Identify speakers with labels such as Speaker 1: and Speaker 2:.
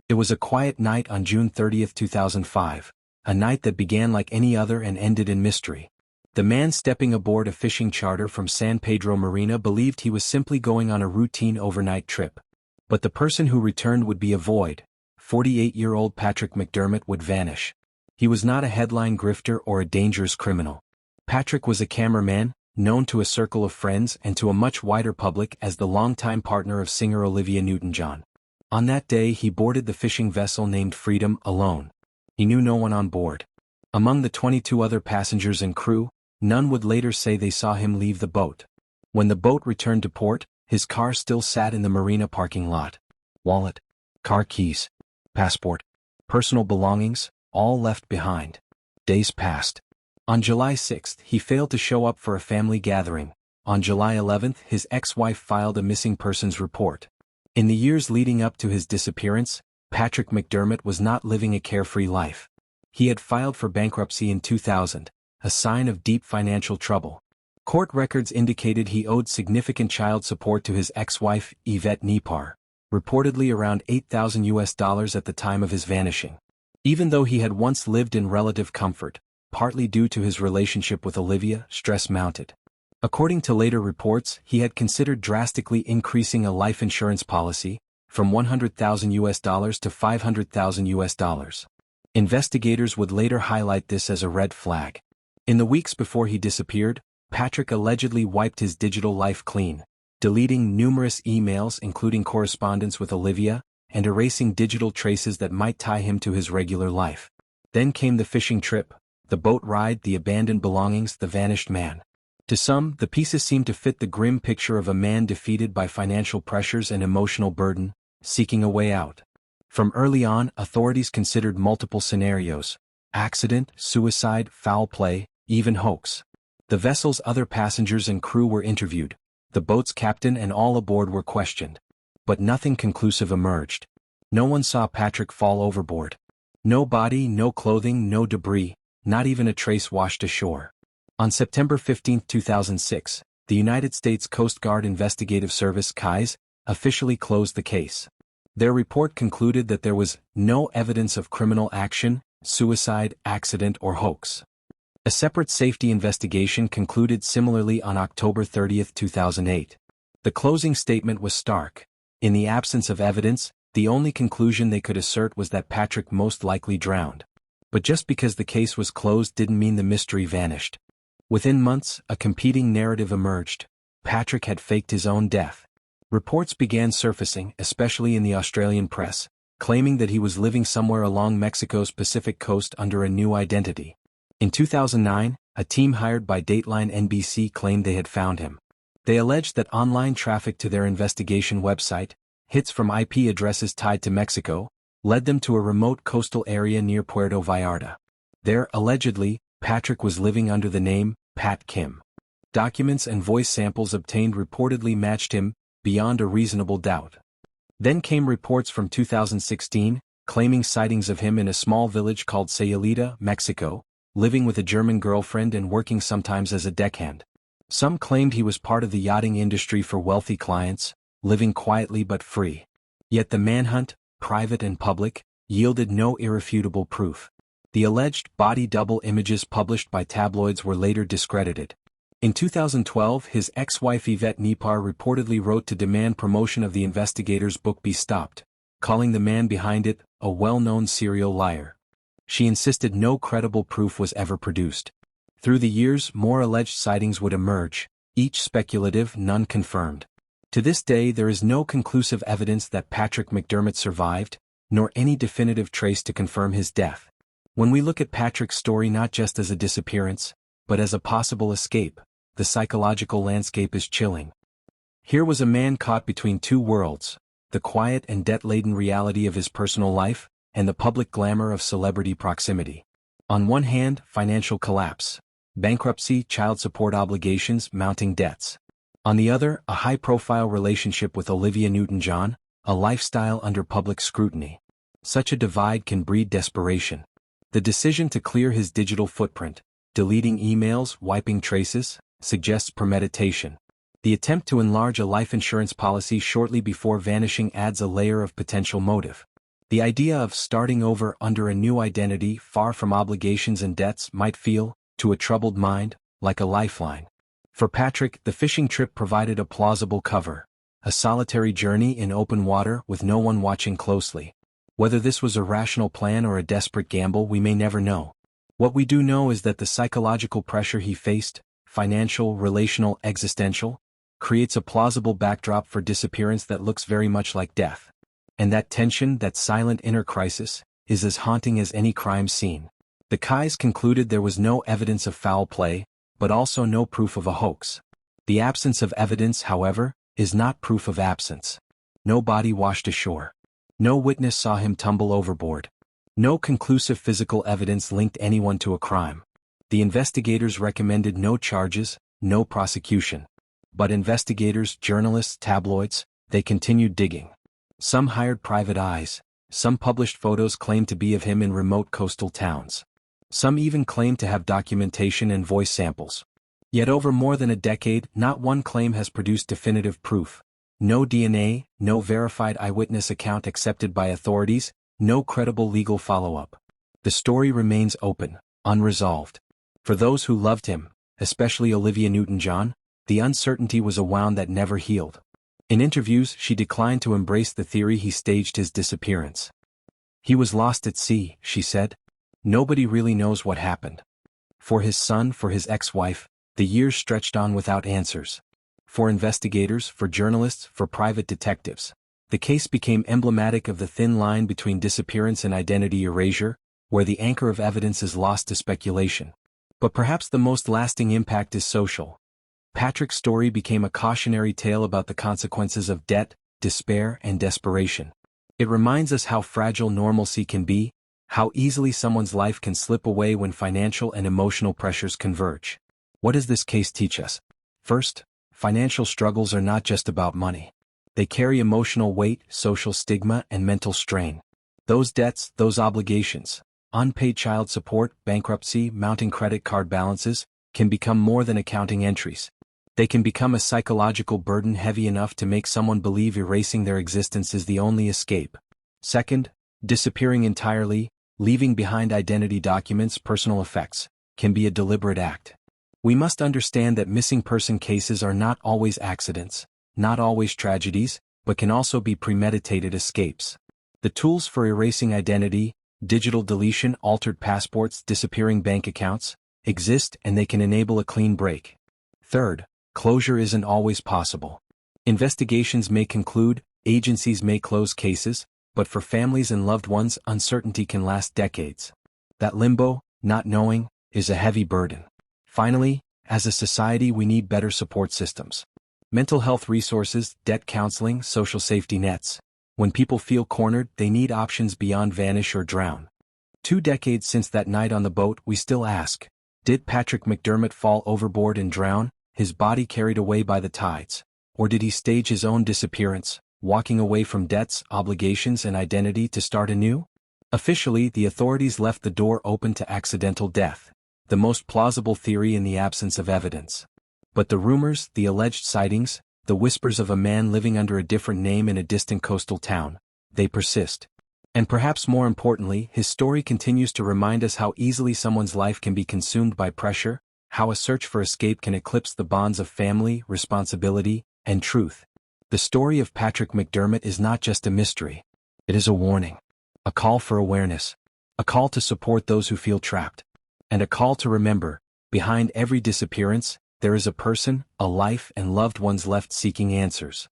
Speaker 1: It was a quiet night on June 30, 2005, a night that began like any other and ended in mystery. The man stepping aboard a fishing charter from San Pedro Marina believed he was simply going on a routine overnight trip. But the person who returned would be a void. 48-year-old Patrick McDermott would vanish. He was not a headline grifter or a dangerous criminal. Patrick was a cameraman, known to a circle of friends and to a much wider public as the longtime partner of singer Olivia Newton-John. On that day he boarded the fishing vessel named Freedom alone. He knew no one on board. Among the 22 other passengers and crew, none would later say they saw him leave the boat. When the boat returned to port, his car still sat in the marina parking lot. Wallet, car keys, passport, personal belongings, all left behind. Days passed. On July 6, he failed to show up for a family gathering. On July 11, his ex-wife filed a missing persons report. In the years leading up to his disappearance, Patrick McDermott was not living a carefree life. He had filed for bankruptcy in 2000, a sign of deep financial trouble. Court records indicated he owed significant child support to his ex-wife, Yvette Newton-John, reportedly around $8,000 at the time of his vanishing. Even though he had once lived in relative comfort, partly due to his relationship with Olivia, stress mounted. According to later reports, he had considered drastically increasing a life insurance policy, from $100,000 to $500,000. Investigators would later highlight this as a red flag. In the weeks before he disappeared, Patrick allegedly wiped his digital life clean, deleting numerous emails including correspondence with Olivia, and erasing digital traces that might tie him to his regular life. Then came the fishing trip, the boat ride, the abandoned belongings, the vanished man. To some, the pieces seemed to fit the grim picture of a man defeated by financial pressures and emotional burden, seeking a way out. From early on, authorities considered multiple scenarios: accident, suicide, foul play, even hoax. The vessel's other passengers and crew were interviewed. The boat's captain and all aboard were questioned. But nothing conclusive emerged. No one saw Patrick fall overboard. No body, no clothing, no debris, not even a trace washed ashore. On September 15, 2006, the United States Coast Guard Investigative Service (CAIS) officially closed the case. Their report concluded that there was no evidence of criminal action, suicide, accident, or hoax. A separate safety investigation concluded similarly on October 30, 2008. The closing statement was stark. In the absence of evidence, the only conclusion they could assert was that Patrick most likely drowned. But just because the case was closed didn't mean the mystery vanished. Within months, a competing narrative emerged. Patrick had faked his own death. Reports began surfacing, especially in the Australian press, claiming that he was living somewhere along Mexico's Pacific coast under a new identity. In 2009, a team hired by Dateline NBC claimed they had found him. They alleged that online traffic to their investigation website, hits from IP addresses tied to Mexico, led them to a remote coastal area near Puerto Vallarta. There, allegedly, Patrick was living under the name Pat Kim. Documents and voice samples obtained reportedly matched him, beyond a reasonable doubt. Then came reports from 2016, claiming sightings of him in a small village called Sayulita, Mexico, living with a German girlfriend and working sometimes as a deckhand. Some claimed he was part of the yachting industry for wealthy clients, living quietly but free. Yet the manhunt, private and public, yielded no irrefutable proof. The alleged body double images published by tabloids were later discredited. In 2012, his ex-wife Yvette Newton-John reportedly wrote to demand promotion of the investigators' book be stopped, calling the man behind it a well-known serial liar. She insisted no credible proof was ever produced. Through the years, more alleged sightings would emerge, each speculative, none confirmed. To this day, there is no conclusive evidence that Patrick McDermott survived, nor any definitive trace to confirm his death. When we look at Patrick's story not just as a disappearance, but as a possible escape, the psychological landscape is chilling. Here was a man caught between two worlds, the quiet and debt-laden reality of his personal life, and the public glamour of celebrity proximity. On one hand, financial collapse, bankruptcy, child support obligations, mounting debts. On the other, a high-profile relationship with Olivia Newton-John, a lifestyle under public scrutiny. Such a divide can breed desperation. The decision to clear his digital footprint, deleting emails, wiping traces, suggests premeditation. The attempt to enlarge a life insurance policy shortly before vanishing adds a layer of potential motive. The idea of starting over under a new identity far from obligations and debts might feel, to a troubled mind, like a lifeline. For Patrick, the fishing trip provided a plausible cover, a solitary journey in open water with no one watching closely. Whether this was a rational plan or a desperate gamble, we may never know. What we do know is that the psychological pressure he faced, financial, relational, existential, creates a plausible backdrop for disappearance that looks very much like death. And that tension, that silent inner crisis, is as haunting as any crime scene. The Kais concluded there was no evidence of foul play, but also no proof of a hoax. The absence of evidence, however, is not proof of absence. No body washed ashore. No witness saw him tumble overboard. No conclusive physical evidence linked anyone to a crime. The investigators recommended no charges, no prosecution. But investigators, journalists, tabloids, they continued digging. Some hired private eyes. Some published photos claimed to be of him in remote coastal towns. Some even claimed to have documentation and voice samples. Yet over more than a decade, not one claim has produced definitive proof. No DNA, no verified eyewitness account accepted by authorities, no credible legal follow-up. The story remains open, unresolved. For those who loved him, especially Olivia Newton-John, the uncertainty was a wound that never healed. In interviews, she declined to embrace the theory he staged his disappearance. He was lost at sea, she said. Nobody really knows what happened. For his son, for his ex-wife, the years stretched on without answers. For investigators, for journalists, for private detectives. The case became emblematic of the thin line between disappearance and identity erasure, where the anchor of evidence is lost to speculation. But perhaps the most lasting impact is social. Patrick's story became a cautionary tale about the consequences of debt, despair, and desperation. It reminds us how fragile normalcy can be, how easily someone's life can slip away when financial and emotional pressures converge. What does this case teach us? First, financial struggles are not just about money. They carry emotional weight, social stigma, and mental strain. Those debts, those obligations, unpaid child support, bankruptcy, mounting credit card balances, can become more than accounting entries. They can become a psychological burden heavy enough to make someone believe erasing their existence is the only escape. Second, disappearing entirely, leaving behind identity documents, personal effects, can be a deliberate act. We must understand that missing person cases are not always accidents, not always tragedies, but can also be premeditated escapes. The tools for erasing identity, digital deletion, altered passports, disappearing bank accounts, exist, and they can enable a clean break. Third, closure isn't always possible. Investigations may conclude, agencies may close cases, but for families and loved ones, uncertainty can last decades. That limbo, not knowing, is a heavy burden. Finally, as a society, we need better support systems. Mental health resources, debt counseling, social safety nets. When people feel cornered, they need options beyond vanish or drown. 2 decades since that night on the boat, we still ask, did Patrick McDermott fall overboard and drown, his body carried away by the tides? Or did he stage his own disappearance, walking away from debts, obligations, and identity to start anew? Officially, the authorities left the door open to accidental death, the most plausible theory in the absence of evidence. But the rumors, the alleged sightings, the whispers of a man living under a different name in a distant coastal town, they persist. And perhaps more importantly, his story continues to remind us how easily someone's life can be consumed by pressure, how a search for escape can eclipse the bonds of family, responsibility, and truth. The story of Patrick McDermott is not just a mystery. It is a warning, a call for awareness, a call to support those who feel trapped, and a call to remember, behind every disappearance, there is a person, a life, and loved ones left seeking answers.